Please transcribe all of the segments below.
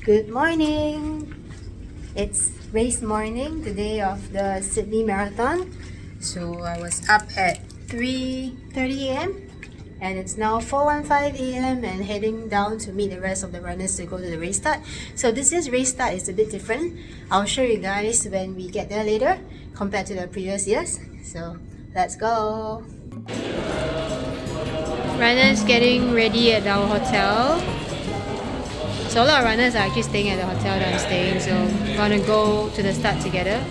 Good morning! It's race morning today of the Sydney Marathon. So I was up at 3:30 a.m. and it's now 4:15 a.m. and heading down to meet the rest of the runners to go to the race start. So this year's race start is a bit different. I'll show you guys when we get there later compared to the previous years. So let's go! Runners getting ready at our hotel. So a lot of runners are actually staying at the hotel that I'm staying, so we're gonna go to the start together.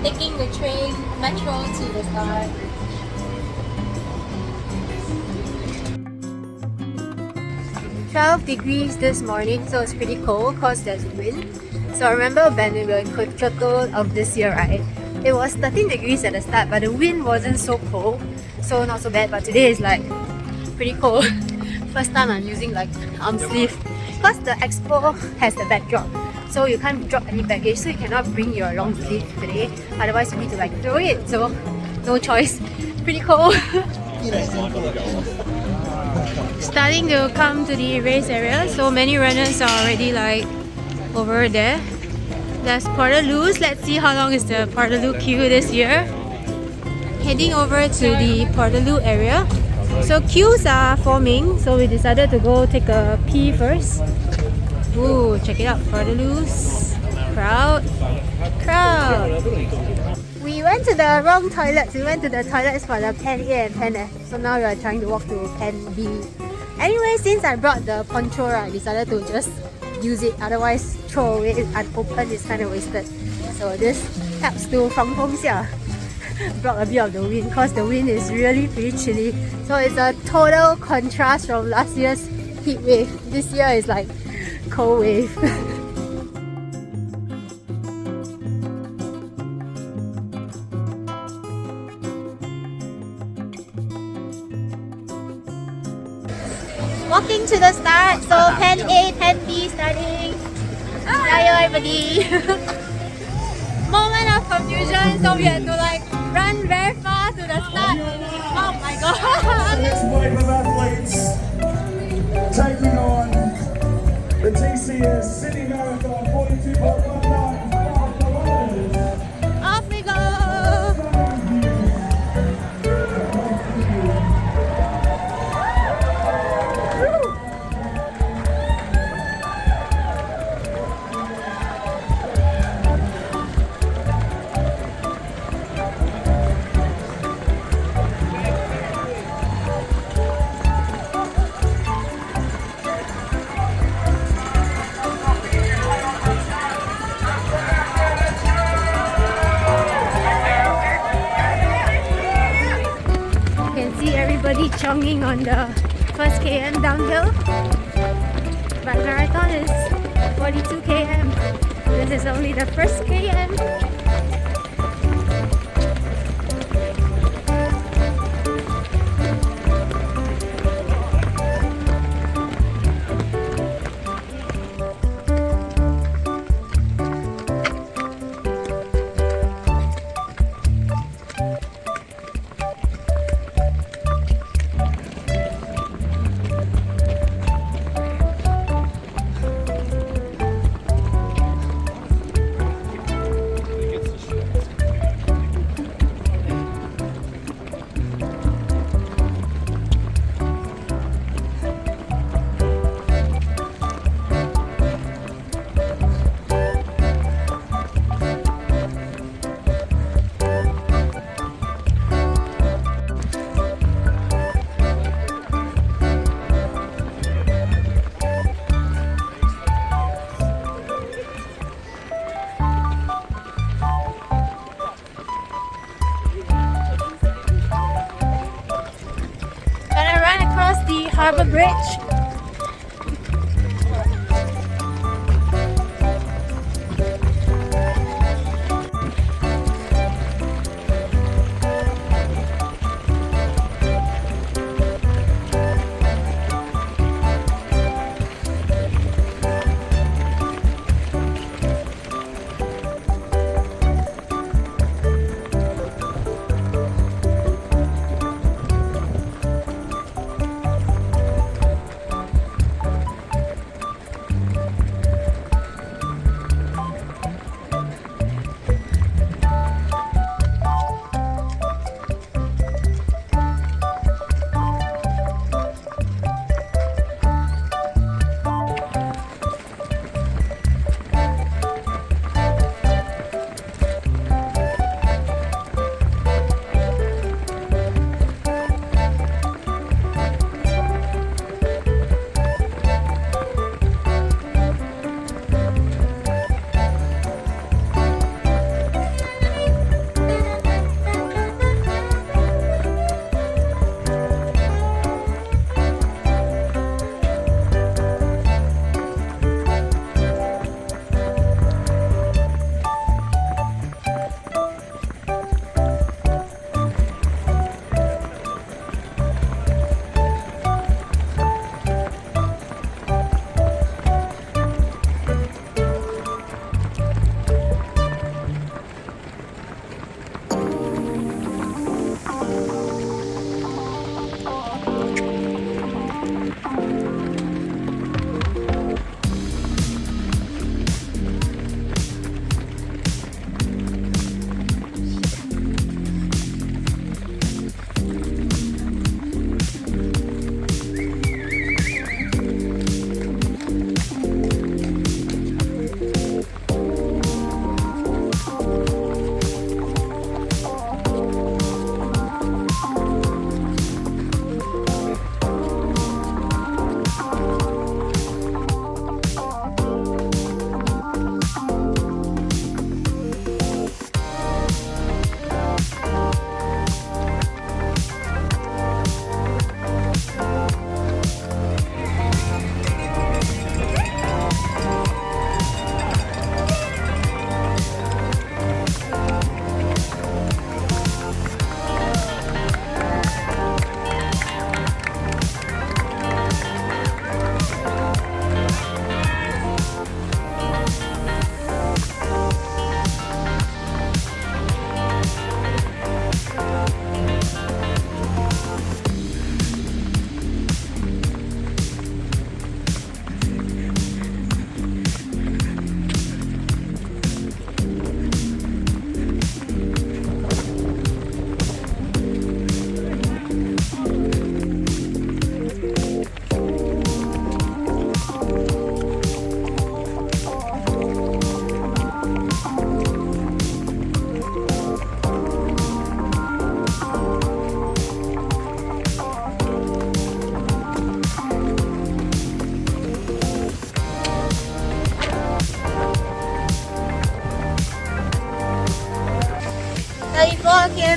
Taking the train, metro to the start. "12 degrees this morning, so it's pretty cold because there's wind. So I remember when we were in Kyoto of this year, right? It was 13 degrees at the start, but the wind wasn't so cold, so not so bad. But today is like pretty cold. First time I'm using like arm sleeve. Because the expo has the backdrop, so you can't drop any baggage, so you cannot bring your long sleeve today, otherwise you need to like throw it, so no choice. Pretty cold. Starting to come to the race area, so many runners are already like over there. There's Portaloos. Let's see how long is the Portaloo queue this year. Heading over to the Portaloo area. So queues are forming, so we decided to go take a pee first. Ooh, check it out, Portaloos. Crowd. We went to the wrong toilets. We went to the toilets for the Pen A and Pen F. So now we are trying to walk to Pen B. Anyway, since I brought the poncho, I decided to just use it. Otherwise, throw away it unopened is kind of wasted. So this helps to 防风下. Brought a bit of the wind because the wind is really pretty chilly. So it's a total contrast from last year's heat wave. This year is like cold wave. Walking to the start. So Pen A, Pen B starting. Hi everybody. Moment of confusion, so we had to like run very fast to the start. Oh my god! Next wave of athletes taking on the TCS Sydney Marathon 42.19 kilometers. Off we go! Everybody chonging on the first km downhill, but marathon is 42 km. This is only the first km. Harbour Bridge.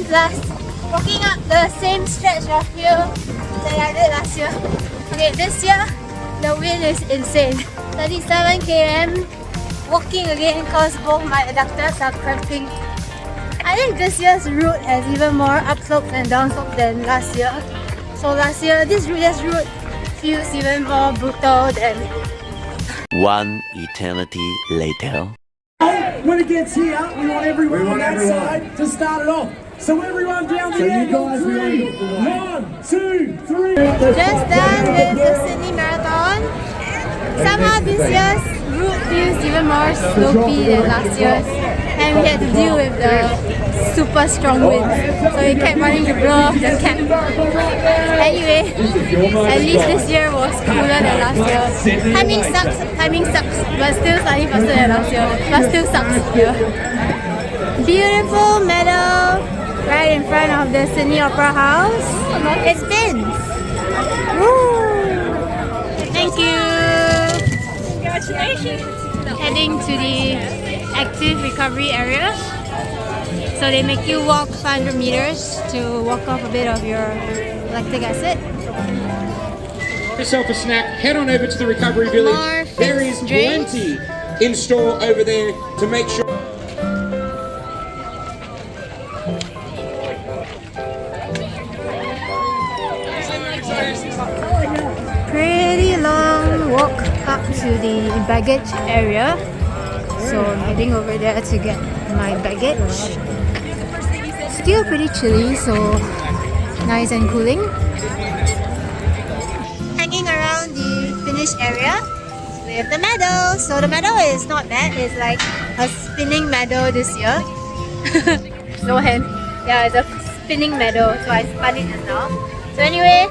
km plus, walking up the same stretch of hill that I did last year. Okay, this year the wind is insane. 37 km walking again because both my adductors are cramping. I think this year's route has even more upslopes and downslopes than last year. So last year, this route feels even more brutal than... One eternity later. When it gets here, we want everyone on that side to start it off. So everyone down the end, on three. 1, 2, 3. Just done with the Sydney Marathon. Somehow this year's route feels even more slopey than last year's. And we had to deal with the super strong winds. So we kept wanting to blow off the cap. Anyway, at least this year was cooler than last year. Timing sucks, but still slightly faster than last year. But still sucks here. Beautiful meadow right in front of the Sydney Opera House. It spins. Woo! Thank you. Congratulations. Heading to the active recovery area. So they make you walk 500 meters to walk off a bit of your lactic acid. Get yourself a snack, head on over to the recovery village. More There is drinks. plenty in store over there to make sure. Pretty long walk up to the baggage area. So I'm heading over there to get my baggage. Still pretty chilly, so nice and cooling. Hanging around the finish area with the meadow. So the meadow is not bad. It's like a spinning meadow this year. No hand. Yeah, it's a spinning meadow. So I spun it just now. So anyway,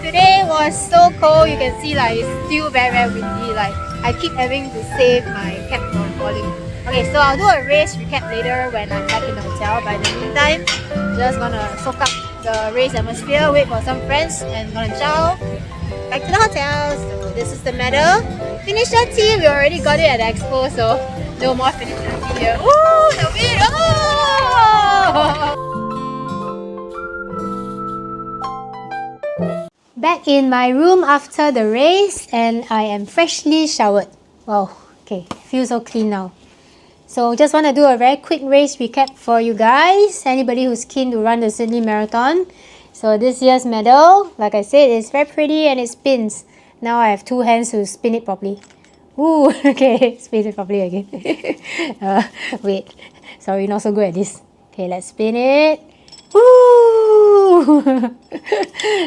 today was so cold. You can see like it's still very windy. Like I keep having to save my cap from falling. Okay, so I'll do a race recap later when I'm back in the hotel. But in the meantime, just gonna soak up the race atmosphere, wait for some friends, and gonna chow back to the hotel. So this is the medal. Finisher tea, we already got it at the expo, so no more finisher tea here. Ooh, the wind! Oh! Back in my room after the race, and I am freshly showered. Wow, okay, feels so clean now. So just want to do a very quick race recap for you guys. Anybody who's keen to run the Sydney Marathon. So this year's medal, like I said, is very pretty and it spins. Now I have two hands to spin it properly. Ooh, okay, spin it properly again. Wait, sorry, not so good at this. Okay, let's spin it. Woo!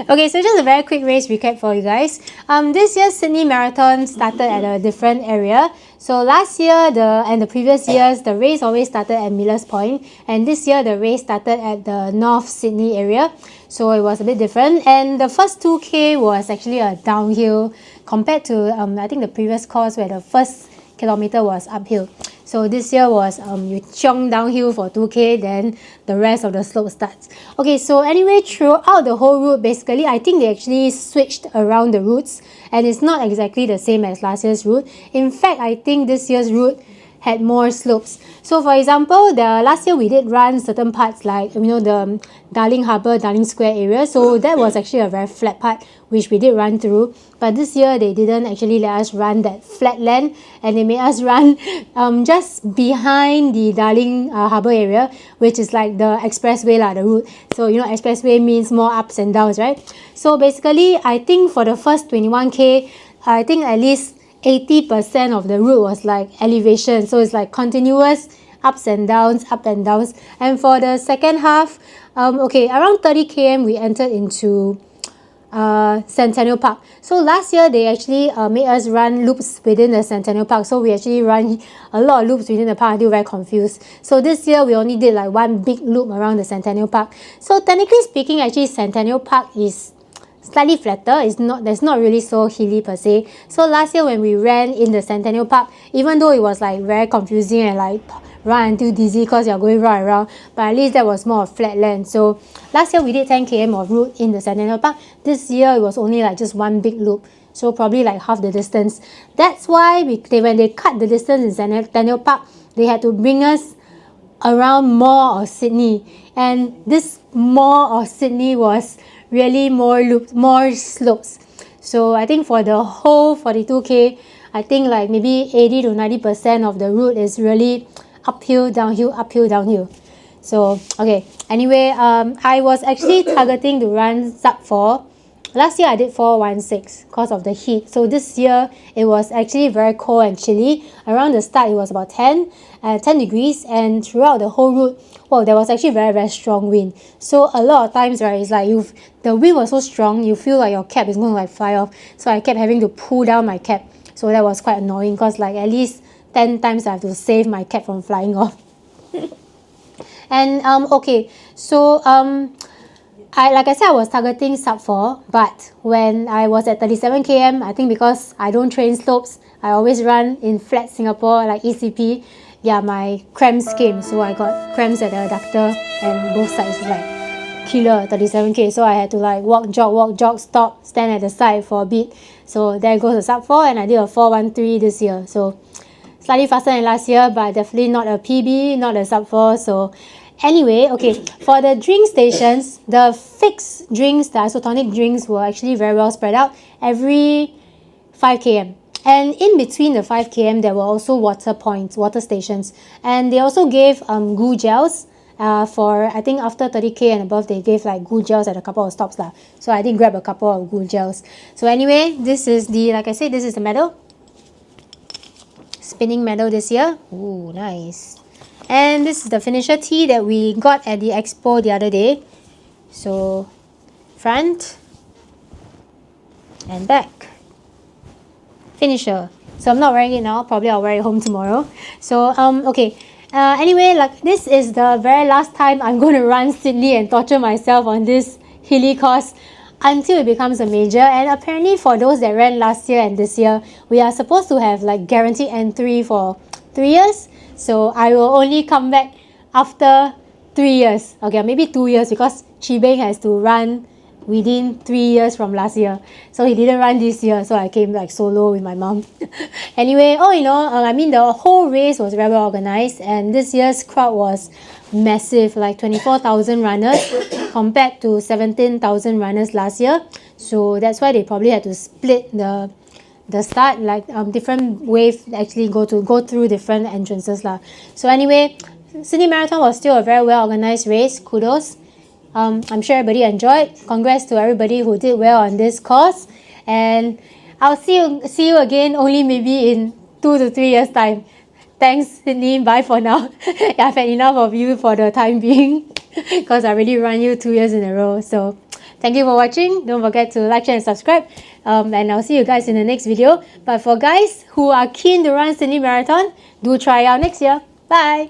Okay, so just a very quick race recap for you guys. This year's Sydney Marathon started at a different area. So last year and the previous years, the race always started at Millers Point, and this year the race started at the North Sydney area. So it was a bit different, and the first 2K was actually a downhill compared to I think the previous course where the first kilometer was uphill. So this year was you chiong downhill for 2K, then the rest of the slope starts. Okay, so anyway, throughout the whole route, basically, I think they actually switched around the routes, and it's not exactly the same as last year's route. In fact, I think this year's route had more slopes. So for example, the last year we did run certain parts like, you know, the Darling Harbour, Darling Square area. So that was actually a very flat part, which we did run through. But this year they didn't actually let us run that flat land, and they made us run just behind the Darling Harbour area, which is like the expressway the route. So you know, expressway means more ups and downs, right? So basically, I think for the first 21K, I think at least 80% of the route was like elevation, so it's like continuous ups and downs, and for the second half, okay, around 30 km we entered into Centennial Park. So last year they actually made us run loops within the Centennial Park, so we actually run a lot of loops within the park until very confused. So this year we only did like one big loop around the Centennial Park. So technically speaking, actually Centennial Park is slightly flatter. There's not really so hilly per se. So last year when we ran in the Centennial Park, even though it was like very confusing and like run until dizzy because you're going round and round, but at least that was more of flat land. So last year we did 10 km of route in the Centennial Park. This year it was only like just one big loop, so probably like half the distance. That's why when they cut the distance in Centennial Park, they had to bring us around more of Sydney, and this more of Sydney was really more slopes. So I think for the whole 42k, I think like maybe 80 to 90% of the route is really uphill, downhill, uphill, downhill. So okay, anyway, I was actually targeting to run sub 4. Last year I did 4:16 because of the heat. So this year it was actually very cold and chilly. Around the start it was about 10 degrees, and throughout the whole route, well, there was actually very strong wind. So a lot of times, right, it's like the wind was so strong, you feel like your cap is going to like fly off. So I kept having to pull down my cap. So that was quite annoying because like at least 10 times I have to save my cap from flying off. And okay, so like I said, I was targeting sub 4, but when I was at 37 km, I think because I don't train slopes, I always run in flat Singapore like ECP. Yeah, my cramps came, so I got cramps at the adductor and both sides like killer 37k. So I had to like walk, jog, stop, stand at the side for a bit. So there goes the sub 4, and I did a 4:13 this year. So slightly faster than last year, but definitely not a PB, not a sub 4. So anyway, okay, for the drink stations, the fixed drinks, the isotonic drinks were actually very well spread out every 5 km. And in between the 5 km, there were also water points, water stations. And they also gave goo gels for, I think after 30k and above, they gave like goo gels at a couple of stops lah. So I did grab a couple of goo gels. So anyway, this is the, like I said, this is the medal. Spinning medal this year. Ooh, nice. And this is the finisher tee that we got at the expo the other day. So front and back. Finisher. So I'm not wearing it now, probably I'll wear it home tomorrow. So okay, anyway, like this is the very last time I'm going to run Sydney and torture myself on this hilly course until it becomes a major. And apparently for those that ran last year and this year, we are supposed to have like guaranteed entry for 3 years. So I will only come back after 3 years, okay, maybe 2 years, because Chi Beng has to run within 3 years from last year. So he didn't run this year, so I came like solo with my mom. Anyway, all in all, I mean the whole race was very well organized, and this year's crowd was massive, like 24,000 runners compared to 17,000 runners last year. So that's why they probably had to split the start, like different wave actually go through different entrances lah. So anyway, Sydney Marathon was still a very well organized race. Kudos. I'm sure everybody enjoyed. Congrats to everybody who did well on this course, and I'll see you again only maybe in 2 to 3 years time. Thanks, Sydney. Bye for now. I've had enough of you for the time being because I already run you 2 years in a row. So thank you for watching. Don't forget to like, share and subscribe, and I'll see you guys in the next video. But for guys who are keen to run Sydney Marathon, do try out next year. Bye.